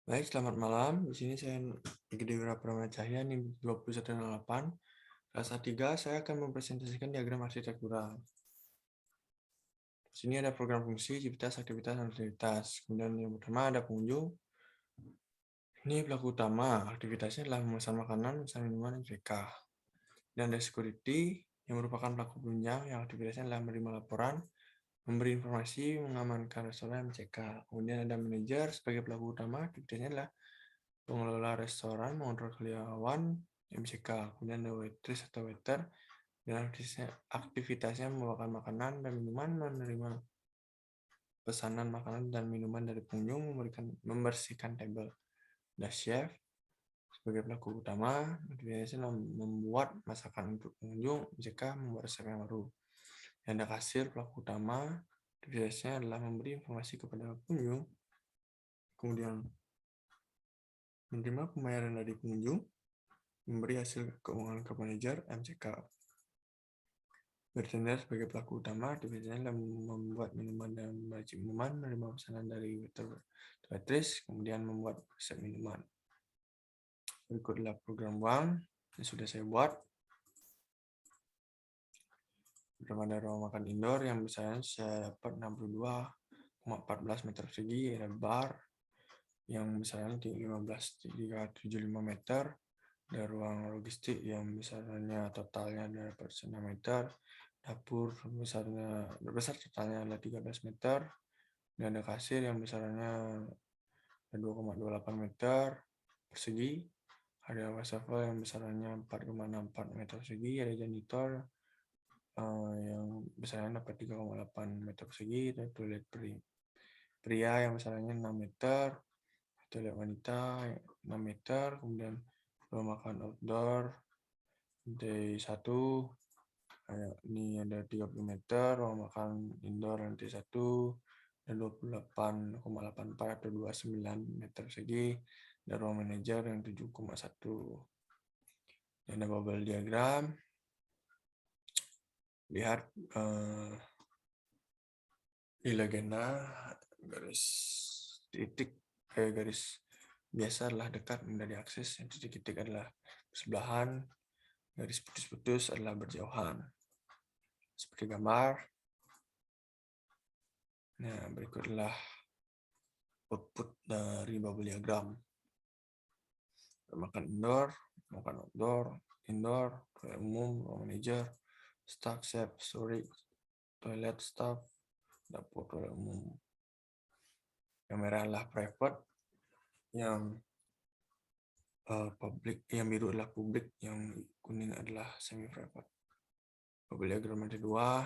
Baik, selamat malam. Di sini saya Gede Pramana Cahya, NIM 2108. Kelas A3, saya akan mempresentasikan diagram arsitektural. Di sini ada program fungsi, aktivitas, dan aktivitas. Kemudian yang pertama ada pengunjung. Ini pelaku utama. Aktivitasnya adalah memesan makanan, memesan minuman, dan MCK. Dan ada security, yang merupakan pelaku penunjang, yang aktivitasnya adalah menerima laporan, memberi informasi, mengamankan restoran, MCK. Kemudian ada manajer sebagai pelaku utama, aktivitasnya adalah pengelola restoran, mengontrol karyawan, MCK. Kemudian ada waitress atau waiter, dan aktivitasnya membawakan makanan dan minuman, menerima pesanan makanan dan minuman dari pengunjung, membersihkan table. Ada chef sebagai pelaku utama, aktivitasnya membuat masakan untuk pengunjung, MCK, membuat resep yang baru. Dan ada kasir pelaku utama, aktivitasnya adalah memberi informasi kepada pengunjung, kemudian menerima pembayaran dari pengunjung, memberi hasil keuangan ke manajer, MCK. Bartender sebagai pelaku utama, aktivitasnya dalam membuat minuman dan meracik minuman, menerima pesanan dari waitress, kemudian membuat resep minuman. Berikut adalah program uang yang sudah saya buat. Program ada ruang makan indoor yang misalnya saya dapat 62,14 meter persegi, ada bar yang misalnya 15,375 meter, ada ruang logistik yang misalnya totalnya ada 6 meter, dapur besar totalnya adalah 13 meter, dan ada kasir yang besarnya 2,28 meter persegi, ada wastafel yang besarnya 4,64 meter persegi, ada janitor yang besarnya dapat 3,8 meter persegi, ada toilet pria yang besarnya 6 meter, toilet wanita 6 meter, kemudian ruang makan outdoor lantai 1, ini ada 30 meter, ruang makan indoor lantai 1 dan 28,84 atau 29 meter persegi, dan ruang manajer yang 7,1. Dan ada bubble diagram. Lihat di legenda garis titik garis biasa adalah dekat, mudah diakses, yang titik-titik adalah bersebelahan, garis putus-putus adalah berjauhan. Seperti gambar. Nah, berikut adalah output dari bubble diagram. Makan indoor, makan outdoor, indoor, toilet umum, ruang manajer, staff, chef, storage, toilet staff, dapur, toilet umum. Yang merah adalah private, yang public, yang biru adalah publik, yang kuning adalah semi private. Bubble diagram ada 2.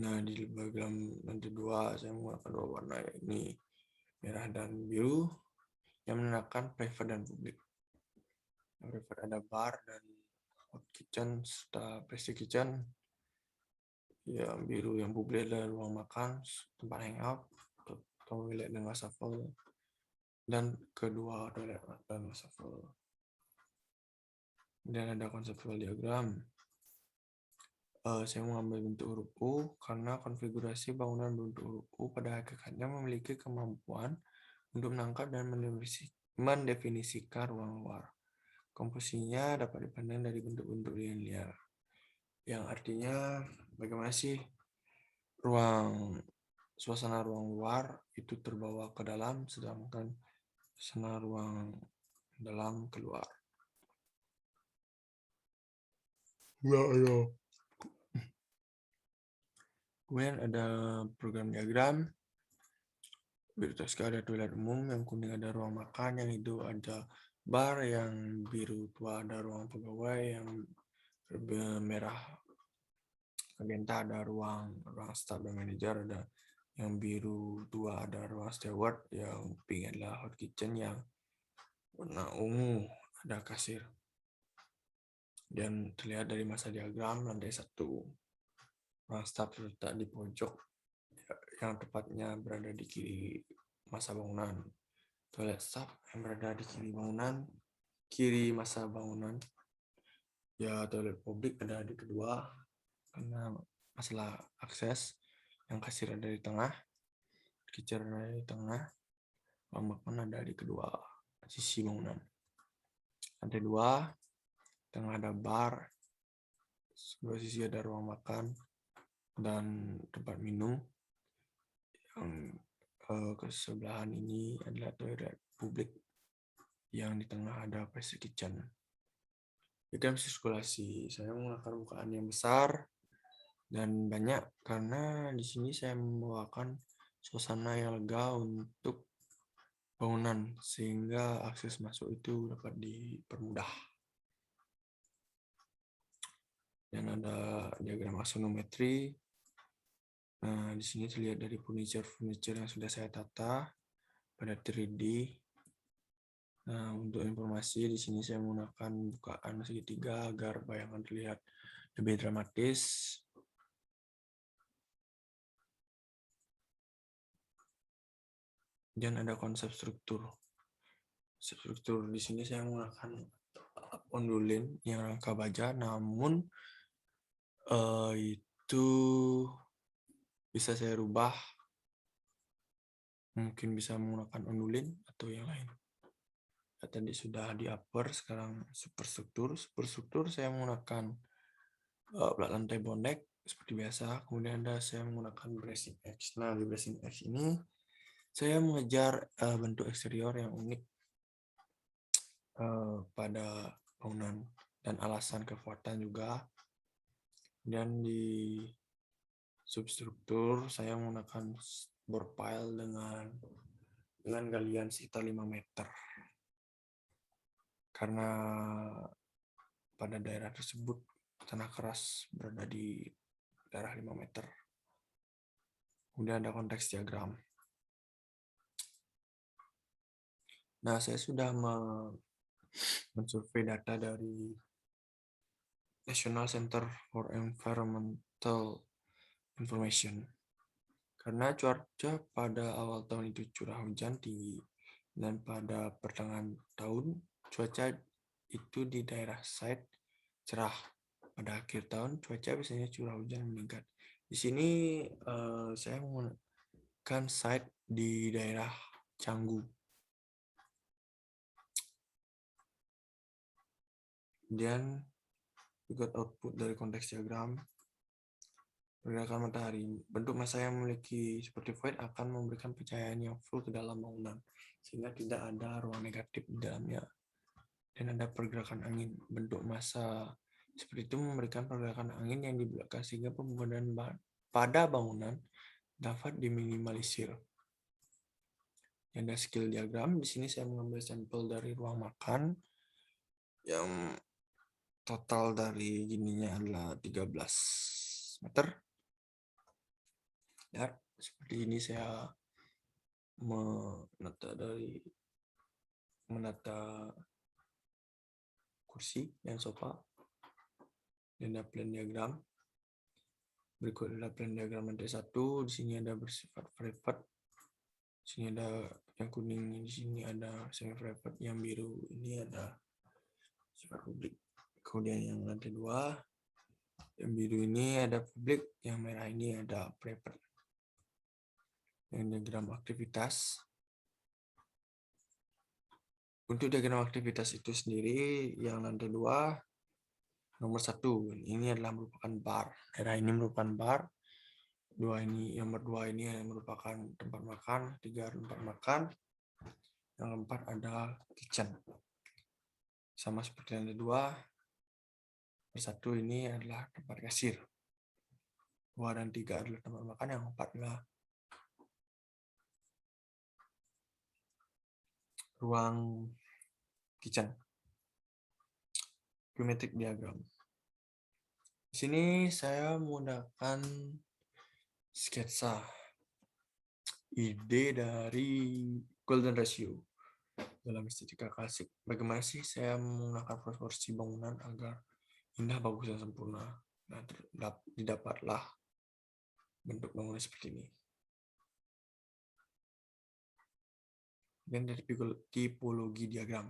Nah, di diagram lantai 2 saya menggunakan 2 warna, ini merah dan biru, yang menandakan private dan publik. Private ada bar dan hot kitchen serta pastry kitchen. Yang biru yang publik adalah ruang makan, tempat hangout, toilet dan wastafel, dan kedua toilet dan wastafel. Dan ada konseptual diagram. Saya mengambil bentuk huruf U karena konfigurasi bangunan bentuk huruf U pada hakikatnya memiliki kemampuan untuk menangkap dan mendefinisikan ruang luar. Komposisinya dapat dipandang dari bentuk-bentuk linear, yang artinya bagaimana sih suasana ruang luar itu terbawa ke dalam, sedangkan suasana ruang dalam keluar. Kemudian ada program diagram. Biru toska ada toilet umum, yang kuning ada ruang makan, yang hijau ada bar, yang biru tua ada ruang pegawai, yang merah magenta ada ruang staff dan manajer, ada yang biru tua ada ruang steward, yang pink adalah hot kitchen, yang warna ungu ada kasir. Dan terlihat dari masa diagram lantai 1. Ruang staff terletak di pojok yang tepatnya berada di kiri masa bangunan. Toilet staff yang berada di kiri masa bangunan. Ya, toilet publik ada di kedua karena masalah akses. Yang kasir ada di tengah. kitchen ada di tengah, ruang makan ada di kedua sisi bangunan. Lantai 2, tengah ada bar, sebelah sisi ada ruang makan dan tempat minum. Yang kesebelahan ini adalah toilet publik, yang di tengah ada plastic kitchen. Diagram sirkulasi, saya menggunakan bukaan yang besar dan banyak karena di sini saya membawakan suasana yang lega untuk bangunan sehingga akses masuk itu dapat dipermudah. Dan ada diagram aksonometri. Nah, di sini terlihat dari furniture yang sudah saya tata pada 3D. Nah, untuk informasi di sini saya menggunakan bukaan segitiga agar bayangan terlihat lebih dramatis. Dan ada konsep struktur. Struktur di sini saya menggunakan ondulin yang rangka baja, namun itu bisa saya rubah. Mungkin bisa menggunakan ondulin atau yang lain. Tadi sudah di upper, sekarang superstruktur. Superstruktur saya menggunakan plat lantai bonek seperti biasa. Kemudian saya menggunakan bracing X. Nah, di bracing X ini saya mengejar bentuk eksterior yang unik pada bangunan dan alasan kekuatan juga. Dan di substruktur saya menggunakan board pile dengan galian sekitar 5 meter. Karena pada daerah tersebut tanah keras berada di daerah 5 meter. Kemudian ada konteks diagram. Nah, saya sudah mensurvei data dari National Center for Environmental Information. Karena cuaca pada awal tahun itu curah hujan tinggi, dan pada pertengahan tahun cuaca itu di daerah site cerah. Pada akhir tahun cuaca biasanya curah hujan meningkat. Di sini saya menggunakan site di daerah Canggu. Kemudian juga output dari konteks diagram. Pergerakan matahari. Bentuk massa yang memiliki seperti void akan memberikan pencahayaan yang full ke dalam bangunan, sehingga tidak ada ruang negatif di dalamnya. Dan ada pergerakan angin. Bentuk massa seperti itu memberikan pergerakan angin yang di belakang sehingga pembangunan pada bangunan dapat diminimalisir. Yang ada skill diagram. Di sini saya mengambil sampel dari ruang makan yang total dari gininya adalah 13 meter. Ya, seperti ini saya menata kursi dan sofa. Dan ada plan diagram. Berikut adalah plan diagram lantai 1. Di sini ada bersifat private. Di sini ada yang kuning, di sini ada semi private, yang biru ini ada sifat publik. Kemudian yang lantai 2, yang biru ini ada publik, yang merah ini ada private. Yang diagram aktivitas. Untuk diagram aktivitas itu sendiri, yang lantai 2, nomor 1, ini adalah merupakan bar. Daerah ini merupakan bar. Nomor 2 ini merupakan tempat makan. 3 tempat makan. Yang 4 adalah kitchen. Sama seperti yang kedua, nomor 1 ini adalah tempat kasir. 2 dan 3 adalah tempat makan, yang 4 adalah ruang kitchen. Geometric diagram. Di sini saya menggunakan sketsa ide dari golden ratio dalam estetika klasik. Bagaimana sih saya menggunakan proporsi bangunan agar indah, bagus, dan sempurna. Nah, didapatlah bentuk bangunan seperti ini. Dan dari tipologi diagram,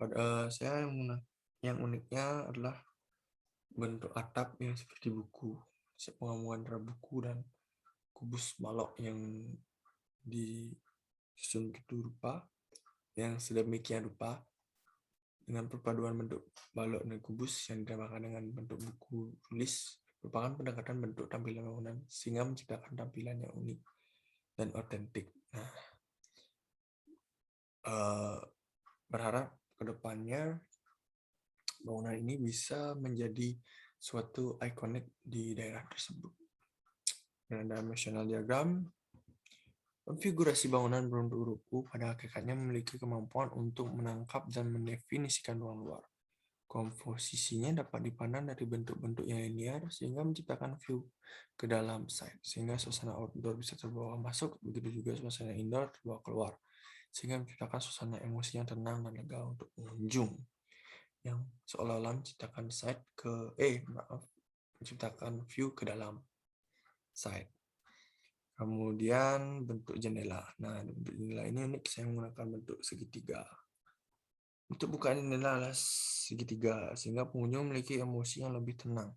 pada saya yang uniknya adalah bentuk atap yang seperti buku, pengamuan buku, dan kubus balok yang disusun begitu rupa yang sedemikian rupa dengan perpaduan bentuk balok dan kubus yang dinamakan dengan bentuk buku tulis merupakan pendekatan bentuk tampilan bangunan sehingga menciptakan tampilan yang unik dan otentik. Nah, berharap kedepannya bangunan ini bisa menjadi suatu ikonik di daerah tersebut. Dan dimensional diagram, konfigurasi bangunan berbentuk ruku pada hakikatnya memiliki kemampuan untuk menangkap dan mendefinisikan ruang luar. Komposisinya dapat dipandang dari bentuk-bentuk yang linear sehingga menciptakan view ke dalam site, sehingga suasana outdoor bisa terbawa masuk, begitu juga suasana indoor terbawa keluar, sehingga menciptakan suasana emosi yang tenang dan lega untuk pengunjung yang seolah-olah menciptakan view ke dalam site. Kemudian bentuk jendela. Nah, bentuk jendela ini unik, saya menggunakan bentuk segitiga. Bentuk bukaan jendela adalah segitiga, sehingga pengunjung memiliki emosi yang lebih tenang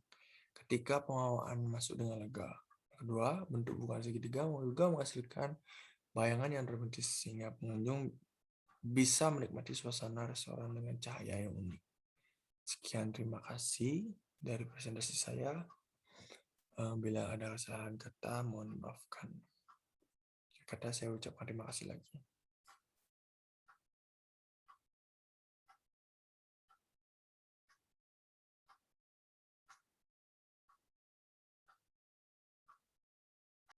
ketika pengawaan masuk dengan lega. Kedua, bentuk bukaan segitiga juga menghasilkan bayangan yang dramatis, sehingga pengunjung bisa menikmati suasana restoran dengan cahaya yang unik. Sekian, terima kasih dari presentasi saya. Bila ada kesalahan kata, mohon maafkan. Kata saya ucapkan terima kasih lagi.